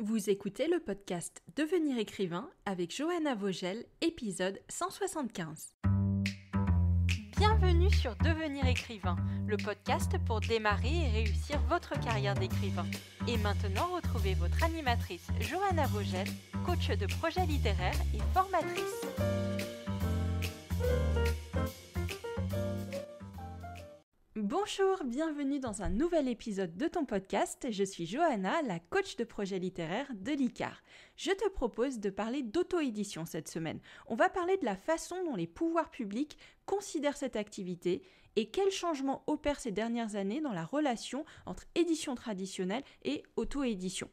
Vous écoutez le podcast Devenir écrivain avec Johanna Vogel, épisode 175. Bienvenue sur Devenir écrivain, le podcast pour démarrer et réussir votre carrière d'écrivain. Et maintenant, retrouvez votre animatrice Johanna Vogel, coach de projets littéraires et formatrice. Bonjour, bienvenue dans un nouvel épisode de ton podcast. Je suis Johanna, la coach de projet littéraire de l'ICAR. Je te propose de parler d'auto-édition cette semaine. On va parler de la façon dont les pouvoirs publics considèrent cette activité et quels changements opèrent ces dernières années dans la relation entre édition traditionnelle et auto-édition.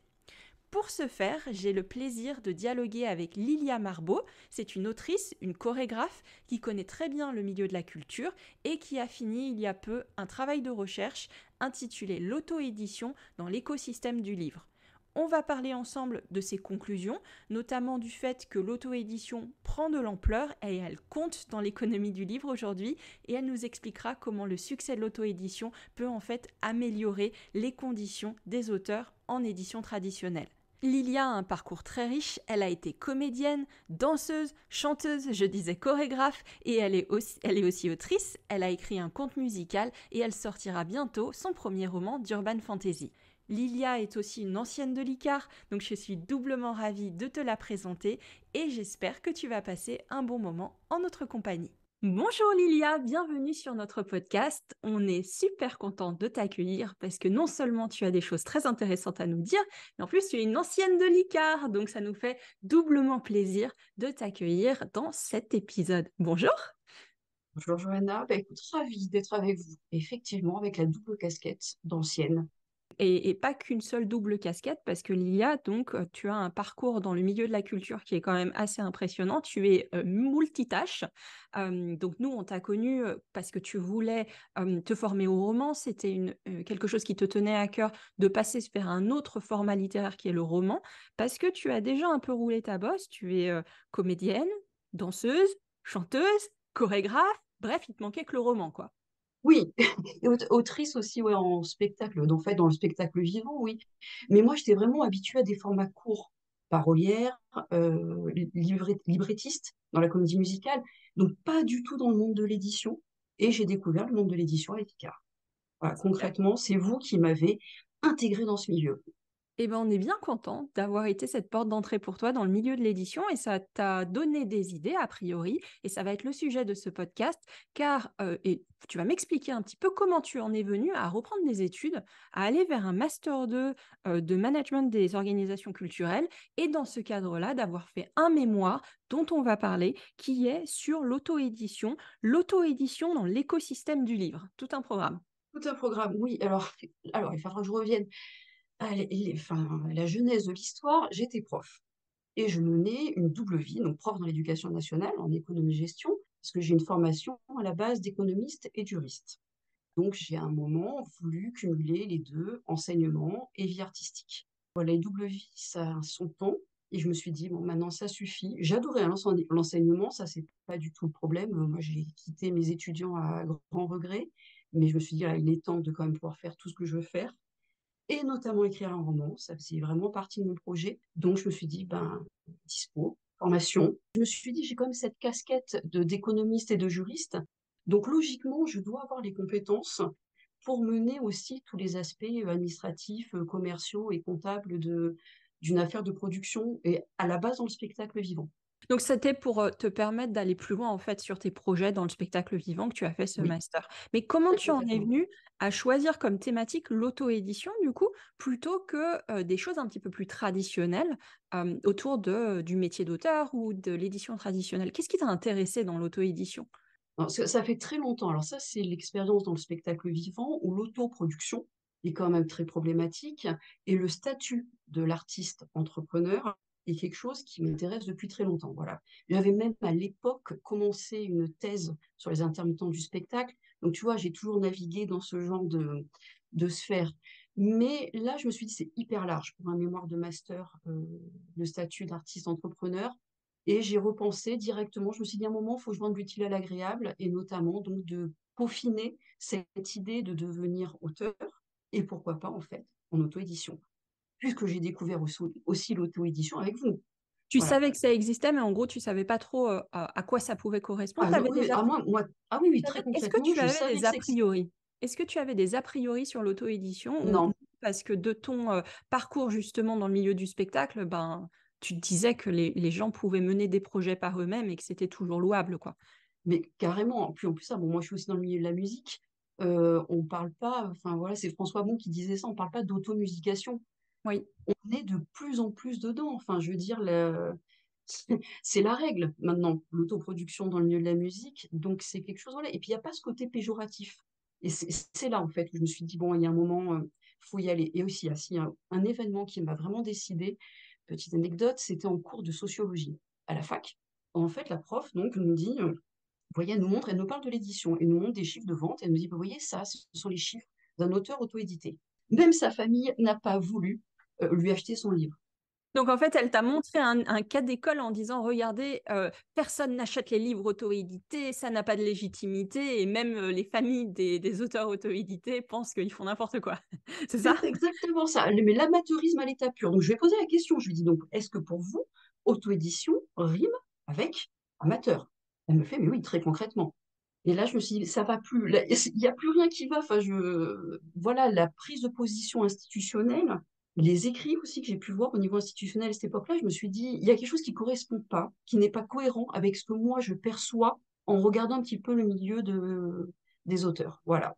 Pour ce faire, j'ai le plaisir de dialoguer avec Lilia Marbeau. C'est une autrice, une chorégraphe qui connaît très bien le milieu de la culture et qui a fini il y a peu un travail de recherche intitulé L'auto-édition dans l'écosystème du livre. On va parler ensemble de ses conclusions, notamment du fait que l'auto-édition prend de l'ampleur et elle compte dans l'économie du livre aujourd'hui, et elle nous expliquera comment le succès de l'auto-édition peut en fait améliorer les conditions des auteurs en édition traditionnelle. Lilia a un parcours très riche, elle a été comédienne, danseuse, chanteuse, je disais chorégraphe, et elle est aussi autrice, elle a écrit un conte musical et elle sortira bientôt son premier roman d'urban fantasy. Lilia est aussi une ancienne de l'ICAR, donc je suis doublement ravie de te la présenter et j'espère que tu vas passer un bon moment en notre compagnie. Bonjour Lilia, bienvenue sur notre podcast. On est super content de t'accueillir parce que non seulement tu as des choses très intéressantes à nous dire, mais en plus tu es une ancienne de l'ICAR, donc ça nous fait doublement plaisir de t'accueillir dans cet épisode. Bonjour. Bonjour Johanna, écoute, ravie d'être avec vous. Effectivement, avec la double casquette d'ancienne. Et pas qu'une seule double casquette, parce que Lilia, donc, tu as un parcours dans le milieu de la culture qui est quand même assez impressionnant. Tu es multitâche. Donc, nous, on t'a connu parce que tu voulais te former au roman. C'était quelque chose qui te tenait à cœur de passer vers un autre format littéraire qui est le roman, parce que tu as déjà un peu roulé ta bosse. Tu es comédienne, danseuse, chanteuse, chorégraphe. Bref, il te manquait que le roman, quoi. Oui, et autrice aussi ouais, en spectacle, en fait, dans le spectacle vivant, oui. Mais moi, j'étais vraiment habituée à des formats courts, parolière, librettiste dans la comédie musicale, donc pas du tout dans le monde de l'édition. Et j'ai découvert le monde de l'édition avec Icare. Voilà, concrètement, c'est vous qui m'avez intégrée dans ce milieu. Eh ben, on est bien content d'avoir été cette porte d'entrée pour toi dans le milieu de l'édition et ça t'a donné des idées a priori et ça va être le sujet de ce podcast car et tu vas m'expliquer un petit peu comment tu en es venu à reprendre des études, à aller vers un master 2 de management des organisations culturelles et dans ce cadre-là d'avoir fait un mémoire dont on va parler qui est sur l'auto-édition dans l'écosystème du livre, tout un programme. Tout un programme, oui. Alors il faudra que je revienne enfin, la genèse de l'histoire. J'étais prof. Et je menais une double vie, donc prof dans l'éducation nationale en économie-gestion, parce que j'ai une formation à la base d'économiste et de juriste. Donc j'ai à un moment voulu cumuler les deux, enseignement et vie artistique. Voilà, les doubles vies, ça a son temps. Et je me suis dit, bon, maintenant ça suffit. J'adorais l'enseignement, ça c'est pas du tout le problème. Moi j'ai quitté mes étudiants à grand regret, mais je me suis dit, là, il est temps de quand même pouvoir faire tout ce que je veux faire et notamment écrire un roman. Ça faisait vraiment partie de mon projet. Donc, je me suis dit, ben, dispo, formation. Je me suis dit, j'ai quand même cette casquette d'économiste et de juriste. Donc, logiquement, je dois avoir les compétences pour mener aussi tous les aspects administratifs, commerciaux et comptables d'une affaire de production et à la base dans le spectacle vivant. Donc, c'était pour te permettre d'aller plus loin, en fait, sur tes projets dans le spectacle vivant que tu as fait ce Oui, master. Mais comment tu en es complètement. venu à choisir comme thématique l'auto-édition, du coup, plutôt que des choses un petit peu plus traditionnelles autour du métier d'auteur ou de l'édition traditionnelle? Qu'est-ce qui t'a intéressé dans l'auto-édition? Alors, ça fait très longtemps. Alors ça, c'est l'expérience dans le spectacle vivant où l'autoproduction est quand même très problématique et le statut de l'artiste entrepreneur est quelque chose qui m'intéresse depuis très longtemps. Voilà. J'avais même à l'époque commencé une thèse sur les intermittents du spectacle. Donc tu vois, j'ai toujours navigué dans ce genre de sphère. Mais là, je me suis dit, c'est hyper large pour un mémoire de master, le statut d'artiste entrepreneur. Et j'ai repensé directement, je me suis dit à un moment, il faut que je vende l'utile à l'agréable, et notamment donc de peaufiner cette idée de devenir auteur, et pourquoi pas en fait, en auto-édition. puisque j'ai découvert aussi l'auto-édition avec vous. Tu Voilà. savais que ça existait, mais en gros, tu savais pas trop à quoi ça pouvait correspondre. Ah non, oui, oui, ah ah oui, oui, très Est-ce que concrètement, tu je avais savais des que a ça existait. priori? Est-ce que tu avais des a priori sur l'auto-édition ou Non, parce que de ton parcours justement dans le milieu du spectacle, ben, tu te disais que les gens pouvaient mener des projets par eux-mêmes et que c'était toujours louable, quoi. mais carrément. Puis en plus ça, bon, moi je suis aussi dans le milieu de la musique. On parle pas, enfin voilà, c'est François Bon qui disait ça, on parle pas d'automusication. Oui. On est de plus en plus dedans. Enfin, je veux dire, c'est la règle maintenant, l'autoproduction dans le milieu de la musique. Donc c'est quelque chose, voilà. Et puis il n'y a pas ce côté péjoratif. Et c'est là en fait où je me suis dit, bon, il y a un moment, faut y aller. Et aussi, il y a un événement qui m'a vraiment décidé. Petite anecdote, c'était en cours de sociologie à la fac. En fait, la prof donc nous dit, vous voyez, elle nous montre, elle nous parle de l'édition, elle nous montre des chiffres de vente, elle nous dit, vous voyez, ça, ce sont les chiffres d'un auteur auto-édité. Même sa famille n'a pas voulu lui acheter son livre. Donc en fait, elle t'a montré un cas d'école en disant, regardez, personne n'achète les livres auto-édités, ça n'a pas de légitimité, et même les familles des auteurs auto-édités pensent qu'ils font n'importe quoi. C'est ça? C'est exactement ça, mais l'amateurisme à l'état pur. Donc je vais poser la question, je lui dis donc, est-ce que pour vous, auto-édition rime avec amateur? Elle me fait, mais oui, très concrètement. Et là, je me suis dit, ça va plus, là, il n'y a plus rien qui va. Enfin, voilà, la prise de position institutionnelle, les écrits aussi que j'ai pu voir au niveau institutionnel à cette époque-là, je me suis dit, il y a quelque chose qui ne correspond pas, qui n'est pas cohérent avec ce que moi je perçois en regardant un petit peu le milieu des auteurs. Voilà.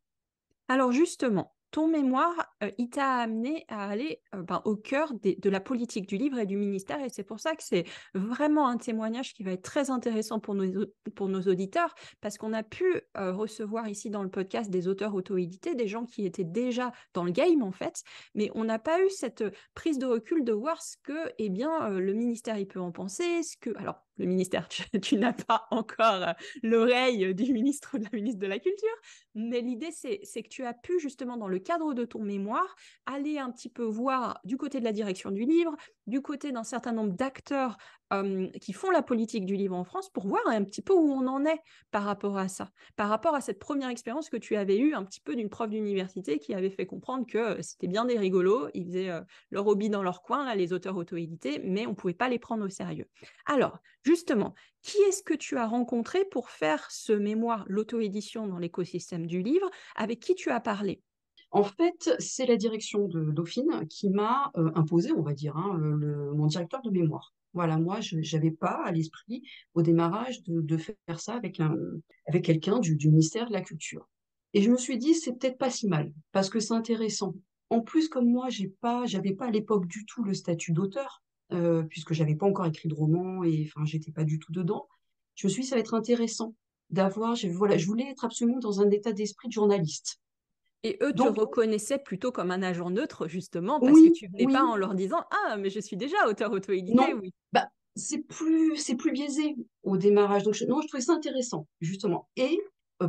Alors justement, ton mémoire, il t'a amené à aller ben, au cœur de la politique du livre et du ministère, et c'est pour ça que c'est vraiment un témoignage qui va être très intéressant pour nos auditeurs, parce qu'on a pu recevoir ici dans le podcast des auteurs auto-édités, des gens qui étaient déjà dans le game en fait, mais on n'a pas eu cette prise de recul de voir ce que eh bien, le ministère il peut en penser, ce que... Alors, le ministère, tu n'as pas encore l'oreille du ministre ou de la ministre de la Culture, mais l'idée, c'est que tu as pu, justement, dans le cadre de ton mémoire, aller un petit peu voir du côté de la direction du livre, du côté d'un certain nombre d'acteurs qui font la politique du livre en France, pour voir un petit peu où on en est par rapport à ça, par rapport à cette première expérience que tu avais eue un petit peu d'une prof d'université qui avait fait comprendre que c'était bien des rigolos, ils faisaient leur hobby dans leur coin, là, les auteurs auto-édités, mais on ne pouvait pas les prendre au sérieux. Alors, justement, qui est-ce que tu as rencontré pour faire ce mémoire, l'auto-édition dans l'écosystème du livre? Avec qui tu as parlé? En fait, c'est la direction de Dauphine qui m'a imposé, on va dire, hein, mon directeur de mémoire. Voilà, moi, je n'avais pas à l'esprit, au démarrage, de faire ça avec quelqu'un du ministère de la Culture. Et je me suis dit, c'est peut-être pas si mal, parce que c'est intéressant. En plus, comme moi, j'avais pas à l'époque du tout le statut d'auteur, puisque j'avais pas encore écrit de roman et enfin, j'étais pas du tout dedans. Je me suis dit, ça va être intéressant d'avoir, voilà, je voulais être absolument dans un état d'esprit de journaliste. Et eux te Donc, reconnaissaient plutôt comme un agent neutre, justement, parce que oui, tu venais pas oui, en leur disant, ah, mais je suis déjà auteur auto-édité, non, oui. bah, c'est plus biaisé au démarrage. Donc, non, je trouvais ça intéressant, justement. Et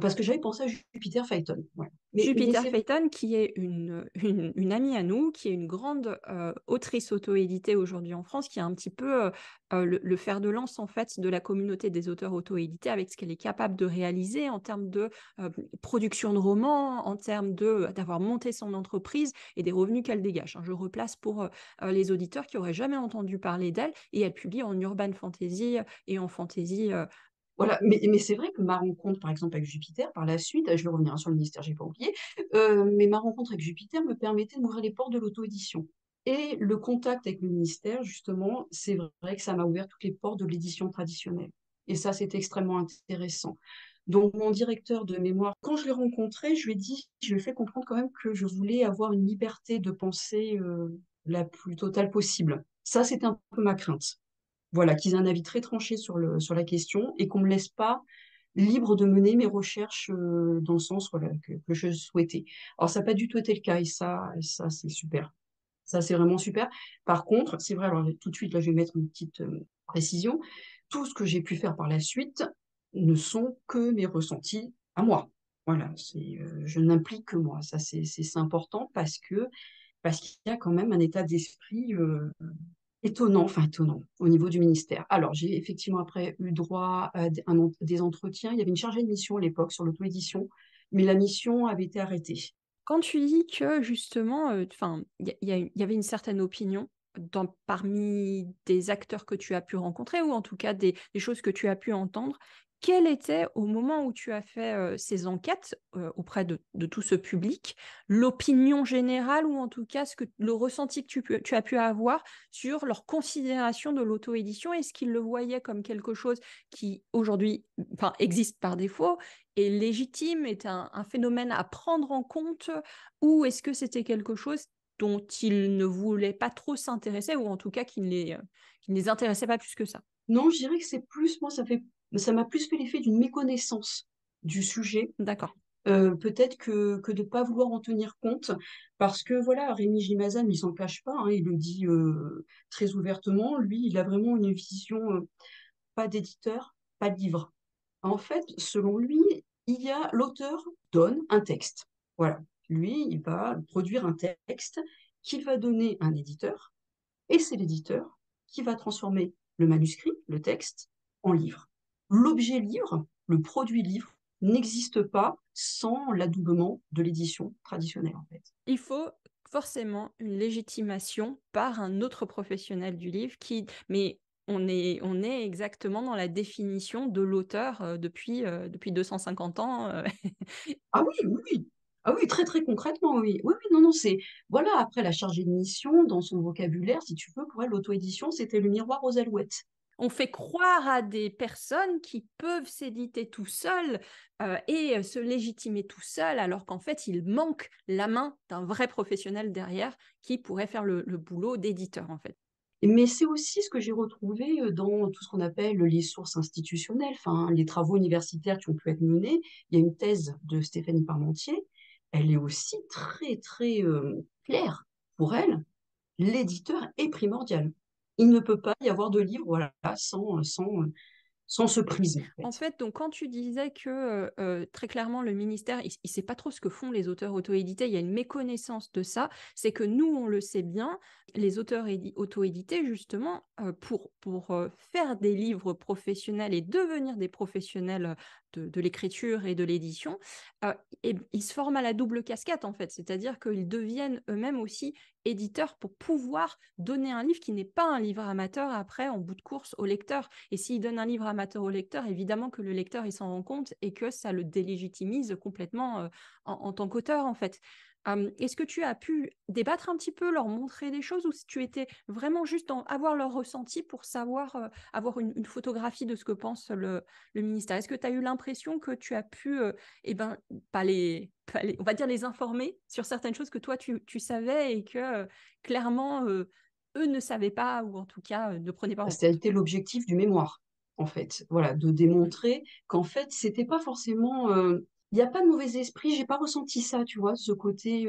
parce que j'avais pensé à Jupiter Phaeton. Voilà. Mais Jupiter c'est vrai. Phaeton, qui est une amie à nous, qui est une grande autrice auto-éditée aujourd'hui en France, qui est un petit peu le fer de lance en fait de la communauté des auteurs auto-édités avec ce qu'elle est capable de réaliser en termes de production de romans, en termes d'avoir monté son entreprise et des revenus qu'elle dégage. Hein. Je replace pour les auditeurs qui n'auraient jamais entendu parler d'elle, et elle publie en urban fantasy et en fantasy. Voilà. Mais c'est vrai que ma rencontre, par exemple, avec Jupiter, par la suite, je vais revenir sur le ministère, j'ai pas oublié, mais ma rencontre avec Jupiter me permettait d'ouvrir les portes de l'auto-édition. Et le contact avec le ministère, justement, c'est vrai que ça m'a ouvert toutes les portes de l'édition traditionnelle. Et ça, c'est extrêmement intéressant. Donc, mon directeur de mémoire, quand je l'ai rencontré, je lui ai dit, je lui ai fait comprendre quand même que je voulais avoir une liberté de pensée la plus totale possible. Ça, c'était un peu ma crainte. Voilà, qu'ils aient un avis très tranché sur la question et qu'on ne me laisse pas libre de mener mes recherches dans le sens voilà, que je souhaitais. Alors, ça n'a pas du tout été le cas et ça c'est super. Ça, c'est vraiment super. Par contre, c'est vrai, alors tout de suite, là, je vais mettre une petite précision. Tout ce que j'ai pu faire par la suite ne sont que mes ressentis à moi. Voilà, je n'implique que moi. Ça, c'est important parce qu'il y a quand même un état d'esprit étonnant, enfin étonnant, au niveau du ministère. Alors, j'ai effectivement après eu droit à des entretiens. Il y avait une chargée de mission à l'époque sur l'auto-édition, mais la mission avait été arrêtée. Quand tu dis que justement, enfin, il y avait une certaine opinion parmi des acteurs que tu as pu rencontrer ou en tout cas des choses que tu as pu entendre. Quelle était, au moment où tu as fait, ces enquêtes, auprès de tout ce public, l'opinion générale ou en tout cas le ressenti que tu as pu avoir sur leur considération de l'auto-édition? Est-ce qu'ils le voyaient comme quelque chose qui aujourd'hui, enfin, existe par défaut, est légitime, est un phénomène à prendre en compte, ou est-ce que c'était quelque chose dont ils ne voulaient pas trop s'intéresser ou en tout cas qui ne les intéressait pas plus que ça? Non, je dirais que c'est plus moi, ça m'a plus fait l'effet d'une méconnaissance du sujet, D'accord. peut-être que de pas vouloir en tenir compte parce que voilà, Rémi Gimazan, il s'en cache pas, hein, il le dit, très ouvertement. Lui, il a vraiment une vision, pas d'éditeur, pas de livre. En fait, selon lui, l'auteur donne un texte. Voilà. Lui, il va produire un texte qu'il va donner à un éditeur et c'est l'éditeur qui va transformer le manuscrit, le texte, en livre. L'objet livre, le produit livre, n'existe pas sans l'adoubement de l'édition traditionnelle, en fait. Il faut forcément une légitimation par un autre professionnel du livre mais on est exactement dans la définition de l'auteur, depuis 250 ans, Ah oui, oui, oui. Ah oui, très très concrètement, oui. Oui, oui, non, non, c'est voilà, après la chargée de mission, dans son vocabulaire, si tu veux, pour elle, l'auto-édition, c'était le miroir aux alouettes. On fait croire à des personnes qui peuvent s'éditer tout seuls, et se légitimer tout seuls, alors qu'en fait, il manque la main d'un vrai professionnel derrière qui pourrait faire le boulot d'éditeur, en fait. Mais c'est aussi ce que j'ai retrouvé, dans tout ce qu'on appelle les sources institutionnelles, enfin, les travaux universitaires qui ont pu être menés. Il y a une thèse de Stéphanie Parmentier, elle est aussi très, très, claire. Pour elle, l'éditeur est primordial. Il ne peut pas y avoir de livre, voilà, sans ce prisme, en En fait. fait, donc quand tu disais que, très clairement le ministère, il ne sait pas trop ce que font les auteurs auto-édités, il y a une méconnaissance de ça, c'est que nous, on le sait bien, les auteurs auto-édités justement, pour faire des livres professionnels et devenir des professionnels, de l'écriture et de l'édition, heu et ils se forment à la double casquette en fait. C'est-à-dire qu'ils deviennent eux-mêmes aussi éditeurs pour pouvoir donner un livre qui n'est pas un livre amateur après en bout de course au lecteur. Et s'il donne un livre amateur au lecteur, évidemment que le lecteur, il s'en rend compte et que ça le délégitimise complètement, en tant qu'auteur, en fait. Est-ce que tu as pu débattre un petit peu, leur montrer des choses ou si tu étais vraiment juste avoir leur ressenti pour savoir, avoir une photographie de ce que pense le ministère? Est-ce que tu as eu l'impression que tu as pu, eh ben, on va dire les informer sur certaines choses que toi tu savais et que clairement eux ne savaient pas ou en tout cas ne prenaient pas en Ça a compte? été l'objectif du mémoire, en fait. Voilà, de démontrer qu'en fait, c'était pas forcément. Il n'y a pas de mauvais esprit, j'ai pas ressenti ça, tu vois, ce côté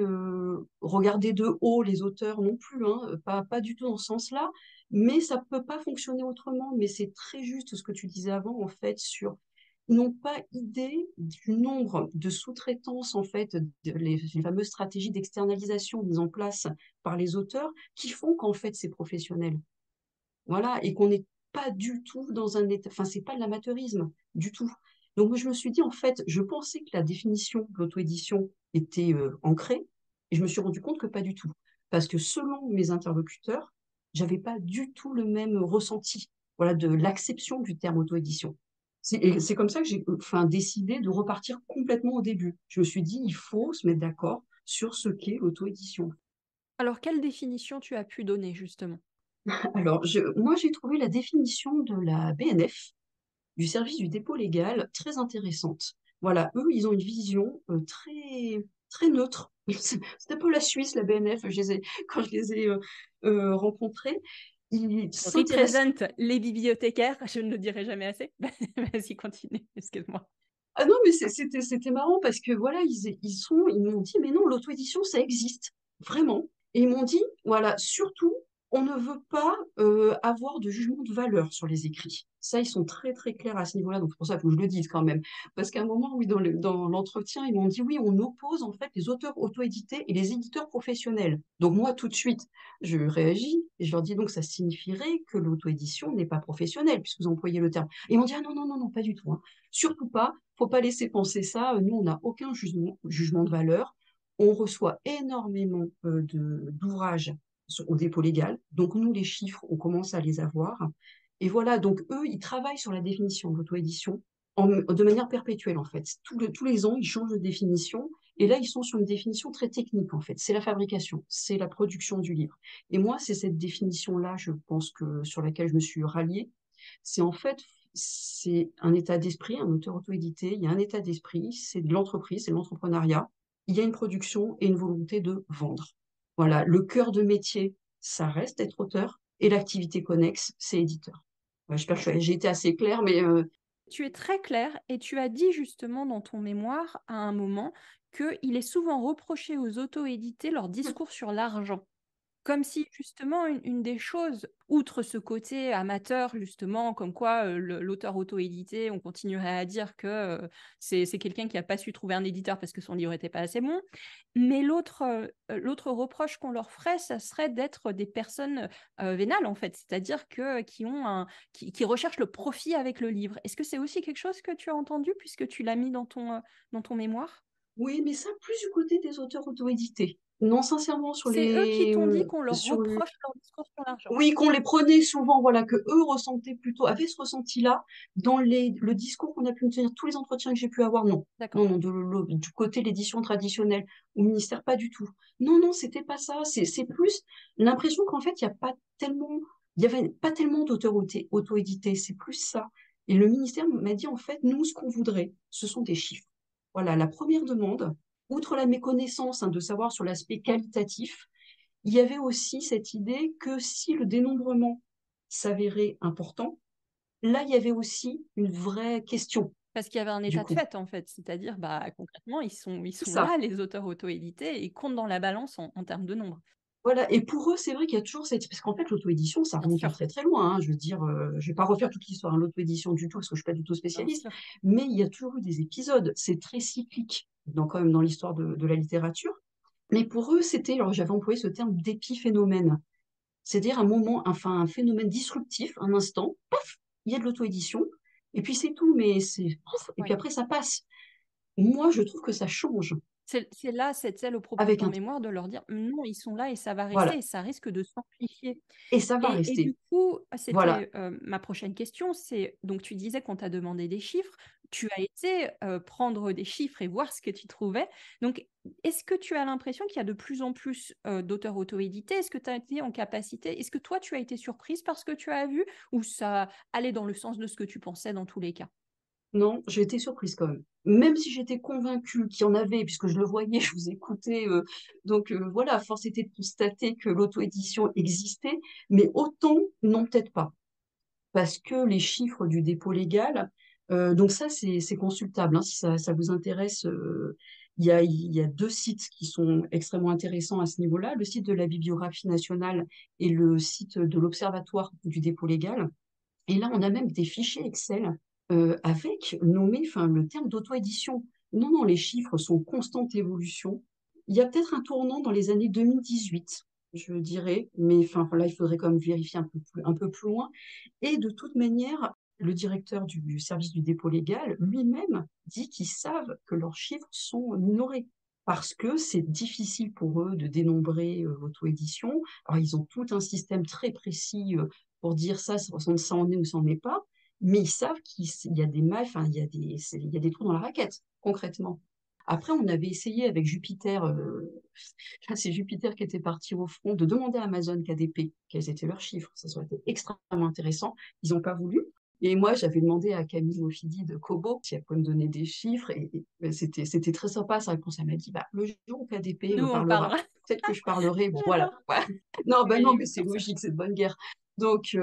regarder de haut les auteurs non plus, hein, pas du tout dans ce sens-là, mais ça peut pas fonctionner autrement. Mais c'est très juste ce que tu disais avant, en fait, sur ils n'ont pas idée du nombre de sous-traitances, en fait, les fameuses stratégies d'externalisation mises en place par les auteurs qui font qu'en fait, c'est professionnel. Voilà, et qu'on n'est pas du tout dans un état, enfin, c'est pas de l'amateurisme, du tout. Donc, moi, je me suis dit, en fait, je pensais que la définition de l'auto-édition était ancrée, et je me suis rendu compte que pas du tout. Parce que selon mes interlocuteurs, j'avais pas du tout le même ressenti, voilà, de l'acception du terme auto-édition. Et c'est comme ça que j'ai enfin, décidé de repartir complètement au début. Je me suis dit, il faut se mettre d'accord sur ce qu'est l'auto-édition. Alors, quelle définition tu as pu donner justement? Alors, moi, j'ai trouvé la définition de la BNF, du service du dépôt légal, très intéressante. Voilà, eux, ils ont une vision très, très neutre. C'est un peu la Suisse, la BNF, quand je les ai rencontrés. Ils s'intéressent. Représente les bibliothécaires, je ne le dirai jamais assez. Vas-y, continue, excuse-moi. Ah non, mais c'était marrant parce que voilà, ils m'ont dit, mais non, l'auto-édition, ça existe, vraiment. Et ils m'ont dit, voilà, surtout, on ne veut pas avoir de jugement de valeur sur les écrits. Ça, ils sont très, très clairs à ce niveau-là, donc c'est pour ça qu'il faut que je le dise quand même. Parce qu'à un moment, oui, dans l'entretien, ils m'ont dit, oui, on oppose en fait les auteurs auto-édités et les éditeurs professionnels. Donc moi, tout de suite, je réagis et je leur dis donc ça signifierait que l'auto-édition n'est pas professionnelle, puisque vous employez le terme. Et ils m'ont dit, ah non, non, non, non, pas du tout, hein. Surtout pas, faut pas laisser penser ça. Nous, on n'a aucun jugement de valeur. On reçoit énormément d'ouvrages au dépôt légal. Donc, nous, les chiffres, on commence à les avoir. Et voilà, donc eux, ils travaillent sur la définition de l'auto-édition de manière perpétuelle, en fait. Tous les ans, ils changent de définition. Et là, ils sont sur une définition très technique, en fait. C'est la fabrication, c'est la production du livre. Et moi, c'est cette définition-là, je pense que sur laquelle je me suis ralliée. C'est en fait, c'est un état d'esprit, un auteur auto-édité, il y a un état d'esprit, c'est de l'entreprise, c'est de l'entrepreneuriat. Il y a une production et une volonté de vendre. Voilà, le cœur de métier, ça reste être auteur, et l'activité connexe, c'est éditeur. Ouais, j'espère que j'ai été assez claire, mais Tu es très clair et tu as dit justement dans ton mémoire à un moment qu'il est souvent reproché aux auto-édités leur discours sur l'argent. Comme si justement une des choses, outre ce côté amateur justement, comme quoi l'auteur auto-édité, on continuerait à dire que c'est quelqu'un qui n'a pas su trouver un éditeur parce que son livre n'était pas assez bon, mais l'autre reproche qu'on leur ferait, ça serait d'être des personnes vénales en fait, c'est-à-dire qui recherchent le profit avec le livre. Est-ce que c'est aussi quelque chose que tu as entendu puisque tu l'as mis dans ton mémoire? oui, mais ça, plus du côté des auteurs auto-édités. Non, sincèrement, C'est eux qui t'ont dit qu'on leur reproche leur discours sur l'argent. oui, qu'on les prenait souvent, voilà, que eux ressentaient plutôt, avaient ce ressenti-là dans le discours qu'on a pu me tenir, tous les entretiens que j'ai pu avoir, non. D'accord. Non, non, du côté de l'édition traditionnelle, au ministère, pas du tout. Non, non, c'était pas ça. C'est plus l'impression qu'en fait, il y avait pas tellement d'auteurs auto-édités. C'est plus ça. Et le ministère m'a dit, en fait, nous, ce qu'on voudrait, ce sont des chiffres. Voilà, la première demande, outre la méconnaissance, hein, de savoir sur l'aspect qualitatif, il y avait aussi cette idée que si le dénombrement s'avérait important, là, il y avait aussi une vraie question, Parce qu'il y avait un du état de coup. fait, en fait. C'est-à-dire, bah, concrètement, ils C'est sont ça. là, les auteurs auto-édités, et ils comptent dans la balance en termes de nombre. Voilà. Et pour eux, c'est vrai qu'il y a toujours cette... Parce qu'en fait, l'auto-édition, ça Bien remonte à sûr, très très loin, hein. Je veux dire, je vais pas refaire toute l'histoire de l'auto-édition du tout, parce que je suis pas du tout bien spécialiste, sûr. mais il y a toujours eu des épisodes. C'est très cyclique, quand même dans l'histoire de la littérature. Mais pour eux, c'était, alors j'avais employé ce terme d'épiphénomène. C'est-à-dire un moment, enfin un phénomène disruptif, un instant, paf, il y a de l'auto-édition, et puis c'est tout, mais c'est paf, et puis Oui. après ça passe. Moi, je trouve que ça change C'est là cette celle au propos de avec ton un... mémoire de leur dire non, ils sont là et ça va rester Voilà, et ça risque de s'amplifier. et ça va Et du rester. coup, Voilà. c'était ma prochaine question, c'est donc tu disais qu'on t'a demandé des chiffres, tu as été prendre des chiffres et voir ce que tu trouvais. Donc, est-ce que tu as l'impression qu'il y a de plus en plus d'auteurs auto-édités? Est-ce que tu as été en capacité? Est-ce que toi, tu as été surprise par ce que tu as vu ou ça allait dans le sens de ce que tu pensais dans tous les cas? Non, j'ai été surprise quand même. Même si j'étais convaincue qu'il y en avait, puisque je le voyais, je vous écoutais, donc voilà, force était de constater que l'auto-édition existait, mais autant, non, peut-être pas. Parce que les chiffres du dépôt légal, donc ça c'est consultable, hein, si ça vous intéresse. Il y a deux sites qui sont extrêmement intéressants à ce niveau-là, le site de la Bibliographie nationale et le site de l'Observatoire du dépôt légal. Et là, on a même des fichiers Excel avec nommé, enfin, le terme d'auto-édition. Non, non, les chiffres sont en constante évolution. Il y a peut-être un tournant dans les années 2018, je dirais, mais enfin, là, il faudrait quand même vérifier un peu plus loin. Et de toute manière, le directeur du service du dépôt légal lui-même dit qu'ils savent que leurs chiffres sont minorés parce que c'est difficile pour eux de dénombrer l'auto-édition. Alors, ils ont tout un système très précis pour dire ça en est ou ça en est pas, mais ils savent qu'il y a des mailles, enfin, il y a des trous dans la raquette, concrètement. Après, on avait essayé avec Jupiter, là, c'est Jupiter qui était parti au front, de demander à Amazon KDP quels étaient leurs chiffres. Ça aurait été extrêmement intéressant. Ils n'ont pas voulu. Et moi, j'avais demandé à Camille Mofidi de Kobo si elle pouvait me donner des chiffres. Et c'était très sympa sa réponse. Elle m'a dit, bah, le jour où KDP Nous, me on parlera, parlera. peut-être que je parlerai. Bon, voilà. J'adore. Ouais. Non, ben non, Mais mais oui, c'est bien sûr. logique, c'est de bonne guerre. Donc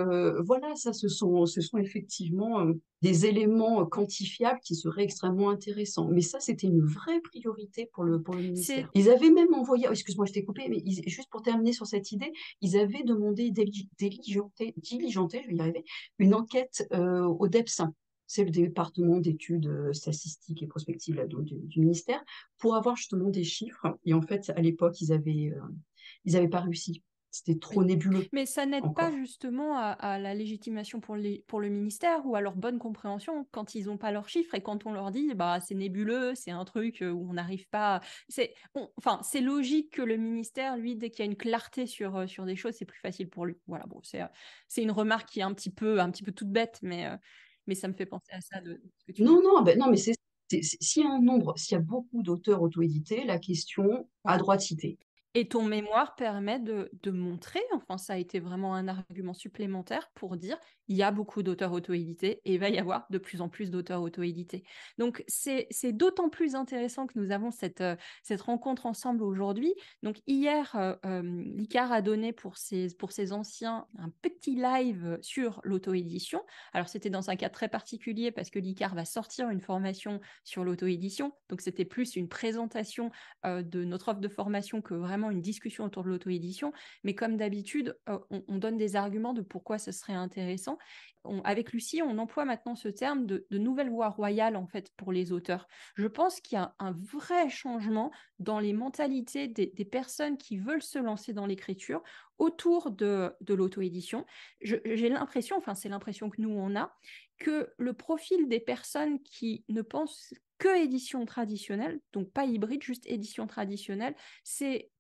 voilà, ça, ce sont effectivement des éléments quantifiables qui seraient extrêmement intéressants. Mais ça, c'était une vraie priorité pour le C'est ministère. Ils avaient même envoyé, oh, excuse-moi, je t'ai coupé, mais juste pour terminer sur cette idée, ils avaient demandé diligenter, je vais y arriver, une enquête au DEPS. C'est le département d'études statistiques et prospectives là, donc, du ministère, pour avoir justement des chiffres. Et en fait, à l'époque, ils avaient pas réussi. C'était trop Oui. nébuleux Mais ça n'aide pas encore. justement à la légitimation pour le ministère ou à leur bonne compréhension quand ils n'ont pas leurs chiffres et quand on leur dit bah c'est nébuleux, c'est un truc où on n'arrive pas. Enfin, c'est logique que le ministère, lui, dès qu'il y a une clarté sur des choses, c'est plus facile pour lui. Voilà, bon, c'est une remarque qui est un petit peu toute bête, mais ça me fait penser à ça de ce que tu dis. Non, non, non, mais s'il y a beaucoup d'auteurs auto-édités, la question a droit de citer. Et ton mémoire permet de montrer, enfin ça a été vraiment un argument supplémentaire pour dire il y a beaucoup d'auteurs auto-édités et il va y avoir de plus en plus d'auteurs auto-édités. Donc c'est d'autant plus intéressant que nous avons cette rencontre ensemble aujourd'hui. Donc hier, l'ICAR a donné pour ses anciens un petit live sur l'auto-édition. Alors c'était dans un cas très particulier parce que l'ICAR va sortir une formation sur l'auto-édition. Donc c'était plus une présentation de notre offre de formation que vraiment une discussion autour de l'auto-édition. Mais comme d'habitude, on donne des arguments de pourquoi ce serait intéressant. Avec Lucie, on emploie maintenant ce terme de nouvelle voie royale en fait pour les auteurs. Je pense qu'il y a un vrai changement dans les mentalités des personnes qui veulent se lancer dans l'écriture autour de l'auto-édition. J'ai l'impression, enfin c'est l'impression que nous on a, que le profil des personnes qui ne pensent que édition traditionnelle, donc pas hybride, juste édition traditionnelle, c'est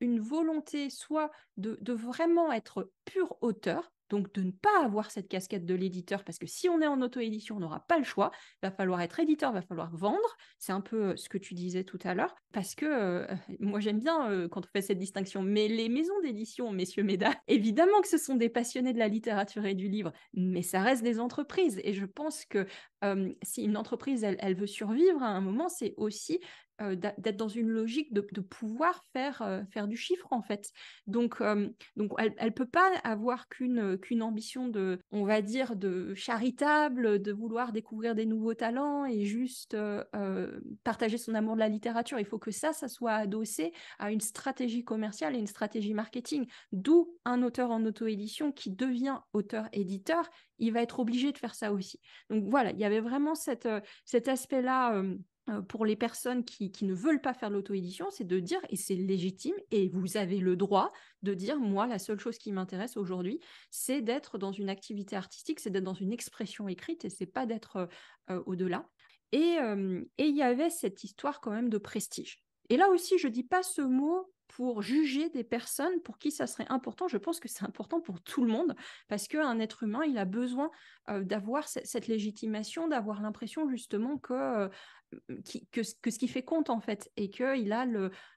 une volonté soit de vraiment être pur auteur, donc de ne pas avoir cette casquette de l'éditeur, parce que si on est en auto-édition, on n'aura pas le choix, il va falloir être éditeur, il va falloir vendre, c'est un peu ce que tu disais tout à l'heure, parce que moi j'aime bien quand on fait cette distinction, mais les maisons d'édition, messieurs, mesdames, évidemment que ce sont des passionnés de la littérature et du livre, mais ça reste des entreprises, et je pense que si une entreprise, elle veut survivre à un moment, c'est aussi d'être dans une logique de pouvoir faire du chiffre, en fait. Donc elle peut pas avoir qu'une ambition on va dire, de charitable, de vouloir découvrir des nouveaux talents et juste partager son amour de la littérature. Il faut que ça soit adossé à une stratégie commerciale et une stratégie marketing. D'où un auteur en auto-édition qui devient auteur-éditeur, il va être obligé de faire ça aussi. Donc voilà, il y avait vraiment cet aspect-là pour les personnes qui ne veulent pas faire de l'auto-édition, c'est de dire, et c'est légitime, et vous avez le droit de dire, moi, la seule chose qui m'intéresse aujourd'hui, c'est d'être dans une activité artistique, c'est d'être dans une expression écrite, et c'est pas d'être au-delà. Et il y avait cette histoire quand même de prestige. Et là aussi, je dis pas ce mot pour juger des personnes pour qui ça serait important. Je pense que c'est important pour tout le monde parce qu'un être humain, il a besoin d'avoir cette légitimation, d'avoir l'impression justement que ce qui fait compte en fait et qu'il a